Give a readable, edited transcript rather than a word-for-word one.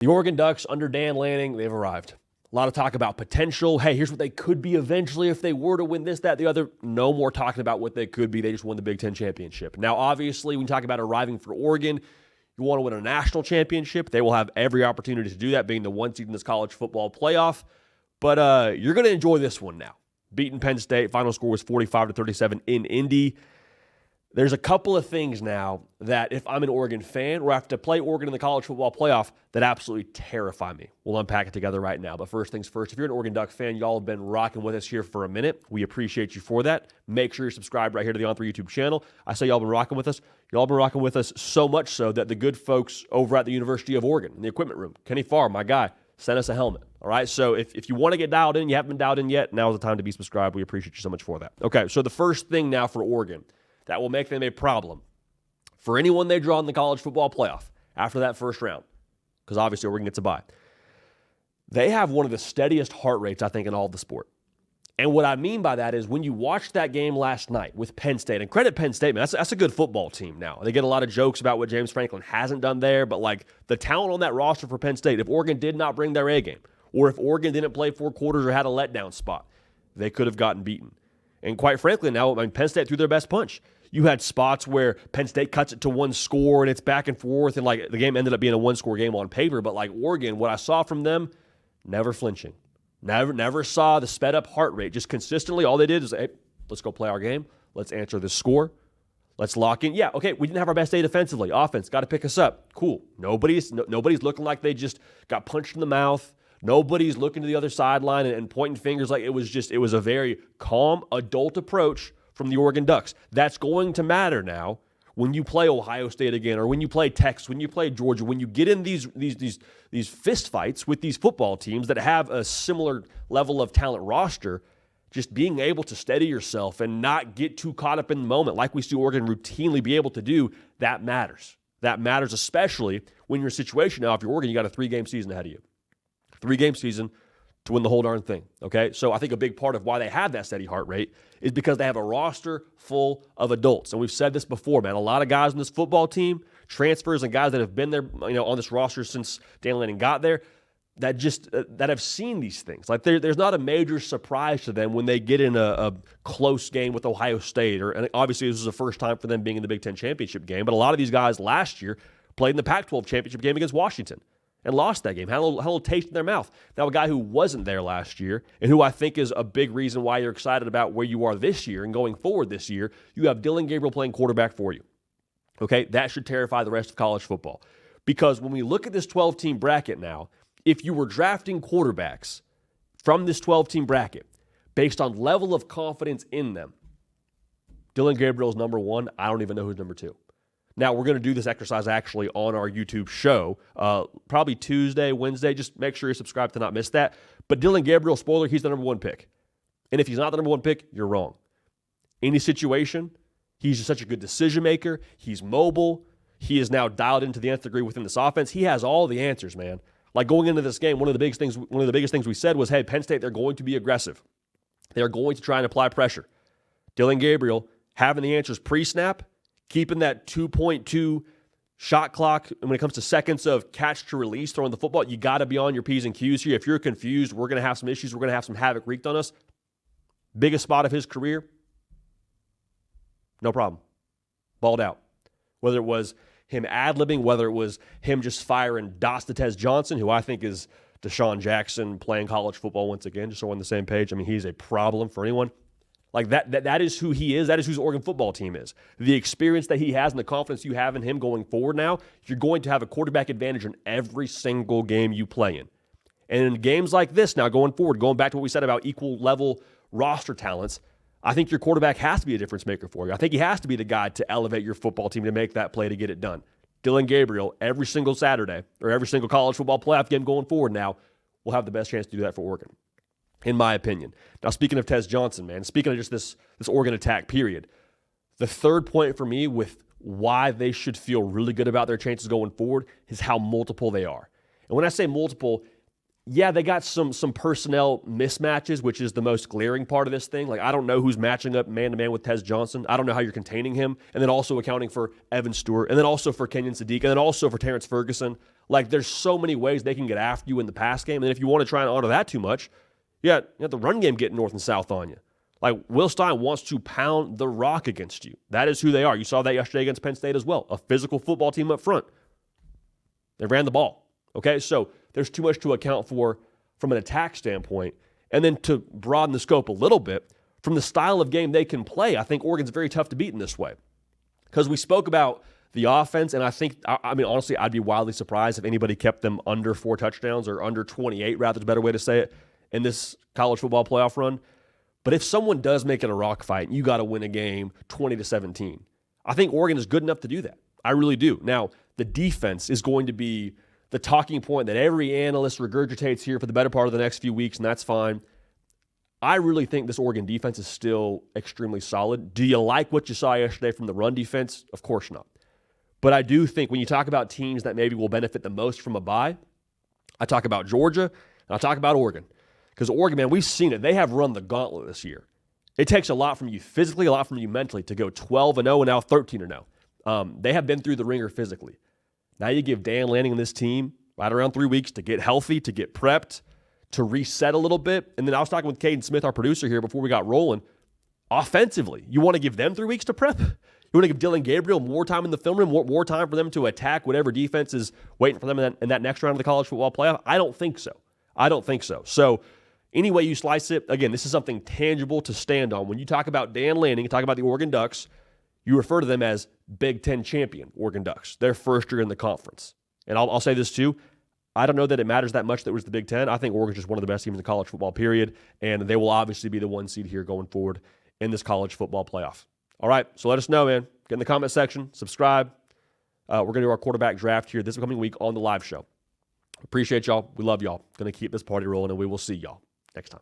The Oregon Ducks under Dan Lanning, they've arrived. A lot of talk about potential. Hey, here's what they could be eventually if they were to win this, that, the other. No more talking about what they could be. They just won the Big Ten championship. Now, obviously, when you talk about arriving for Oregon, you want to win a national championship. They will have every opportunity to do that, being the one seed in this college football playoff. But you're going to enjoy this one now. Beating Penn State. Final score was 45-37 in Indy. There's a couple of things now that if I'm an Oregon fan or I have to play Oregon in the college football playoff that absolutely terrify me. We'll unpack it together right now. But first things first, if you're an Oregon Duck fan, y'all have been rocking with us here for a minute. We appreciate you for that. Make sure you're subscribed right here to the On3 YouTube channel. I say y'all been rocking with us. Y'all been rocking with us so much so that the good folks over at the University of Oregon in the equipment room, Kenny Farr, my guy, sent us a helmet. All right, so if you want to get dialed in, you haven't been dialed in yet, now's the time to be subscribed. We appreciate you so much for that. Okay, so the first thing now for Oregon that will make them a problem for anyone they draw in the college football playoff after that first round, because obviously Oregon gets a bye. They have one of the steadiest heart rates, I think, in all of the sport. And what I mean by that is when you watched that game last night with Penn State, and credit Penn State, man, that's a good football team now. They get a lot of jokes about what James Franklin hasn't done there, but like the talent on that roster for Penn State, if Oregon did not bring their A game, or if Oregon didn't play 4 quarters or had a letdown spot, they could have gotten beaten. And quite frankly, now, Penn State threw their best punch. You had spots where Penn State cuts it to one score and it's back and forth, and like the game ended up being a one-score game on paper. But like Oregon, what I saw from them, never flinching. Never saw the sped-up heart rate. Just consistently, all they did is, hey, let's go play our game. Let's answer the score. Let's lock in. Yeah, okay, we didn't have our best day defensively. Offense, got to pick us up. Cool. Nobody's looking like they just got punched in the mouth. Nobody's looking to the other sideline and pointing fingers. Like it was a very calm, adult approach from the Oregon Ducks. That's going to matter now when you play Ohio State again, or when you play Texas, when you play Georgia, when you get in these fist fights with these football teams that have a similar level of talent roster. Just being able to steady yourself and not get too caught up in the moment like we see Oregon routinely be able to do, that matters. That matters especially when you're in a situation now, if you're Oregon, you got a 3-game season ahead of you. 3-game season to win the whole darn thing, okay? So I think a big part of why they have that steady heart rate is because they have a roster full of adults. And we've said this before, man. A lot of guys on this football team, transfers and guys that have been there, on this roster since Dan Lanning got there, that have seen these things. Like there's not a major surprise to them when they get in a close game with Ohio State. And obviously this was the first time for them being in the Big Ten championship game. But a lot of these guys last year played in the Pac-12 championship game against Washington and lost that game, had a little taste in their mouth. Now, a guy who wasn't there last year and who I think is a big reason why you're excited about where you are this year and going forward this year, you have Dillon Gabriel playing quarterback for you. Okay, that should terrify the rest of college football. Because when we look at this 12-team bracket now, if you were drafting quarterbacks from this 12-team bracket based on level of confidence in them, Dillon Gabriel is number 1. I don't even know who's number 2. Now, we're going to do this exercise actually on our YouTube show, probably Tuesday, Wednesday. Just make sure you're subscribed to not miss that. But Dillon Gabriel, spoiler, he's the number 1 pick. And if he's not the number 1 pick, you're wrong. Any situation, he's just such a good decision maker. He's mobile. He is now dialed into the nth degree within this offense. He has all the answers, man. Like going into this game, one of the biggest things we said was, hey, Penn State, they're going to be aggressive. They're going to try and apply pressure. Dillon Gabriel having the answers pre-snap, keeping that 2.2 shot clock, and when it comes to seconds of catch to release, throwing the football, you got to be on your P's and Q's here. If you're confused, we're going to have some issues. We're going to have some havoc wreaked on us. Biggest spot of his career, no problem. Balled out. Whether it was him ad-libbing, whether it was him just firing dots to Tez Johnson, who I think is Deshaun Jackson playing college football once again, just so we're on the same page. I mean, he's a problem for anyone. Like that is who he is. That is who his Oregon football team is. The experience that he has and the confidence you have in him going forward now, you're going to have a quarterback advantage in every single game you play in. And in games like this now going forward, going back to what we said about equal level roster talents, I think your quarterback has to be a difference maker for you. I think he has to be the guy to elevate your football team to make that play to get it done. Dillon Gabriel, every single Saturday or every single college football playoff game going forward now, will have the best chance to do that for Oregon, in my opinion. Now, speaking of Tez Johnson, man, speaking of just this Oregon attack, period, the third point for me with why they should feel really good about their chances going forward is how multiple they are. And when I say multiple, Yeah, they got some personnel mismatches, which is the most glaring part of this thing. Like, I don't know who's matching up man-to-man with Tez Johnson. I don't know how you're containing him. And then also accounting for Evan Stewart. And then also for Kenyon Sadiq. And then also for Terrence Ferguson. Like, there's so many ways they can get after you in the pass game. And if you want to try and honor that too much, you got the run game getting north and south on you. Like, Will Stein wants to pound the rock against you. That is who they are. You saw that yesterday against Penn State as well. A physical football team up front. They ran the ball. Okay, so there's too much to account for from an attack standpoint. And then to broaden the scope a little bit, from the style of game they can play, I think Oregon's very tough to beat in this way. Because we spoke about the offense, and I mean, honestly, I'd be wildly surprised if anybody kept them under 4 touchdowns or under 28, rather, is a better way to say it, in this college football playoff run. But if someone does make it a rock fight, you got to win a game 20-17. I think Oregon is good enough to do that. I really do. Now, the defense is going to be the talking point that every analyst regurgitates here for the better part of the next few weeks, and that's fine. I really think this Oregon defense is still extremely solid. Do you like what you saw yesterday from the run defense? Of course not. But I do think when you talk about teams that maybe will benefit the most from a bye, I talk about Georgia, and I talk about Oregon. Because Oregon, man, we've seen it. They have run the gauntlet this year. It takes a lot from you physically, a lot from you mentally to go 12-0 and now 13-0. They have been through the ringer physically. Now you give Dan Lanning and this team right around 3 weeks to get healthy, to get prepped, to reset a little bit. And then I was talking with Caden Smith, our producer here, before we got rolling. Offensively, you want to give them 3 weeks to prep? You want to give Dylan Gabriel more time in the film room, more time for them to attack whatever defense is waiting for them in that next round of the college football playoff? I don't think so. So any way you slice it, again, this is something tangible to stand on. When you talk about Dan Lanning, you talk about the Oregon Ducks, you refer to them as Big Ten champion Oregon Ducks. Their first year in the conference. And I'll say this too. I don't know that it matters that much that it was the Big Ten. I think Oregon's just one of the best teams in college football, period. And they will obviously be the 1 seed here going forward in this college football playoff. All right, so let us know, man. Get in the comment section. Subscribe. We're going to do our quarterback draft here this coming week on the live show. Appreciate y'all. We love y'all. Going to keep this party rolling, and we will see y'all next time.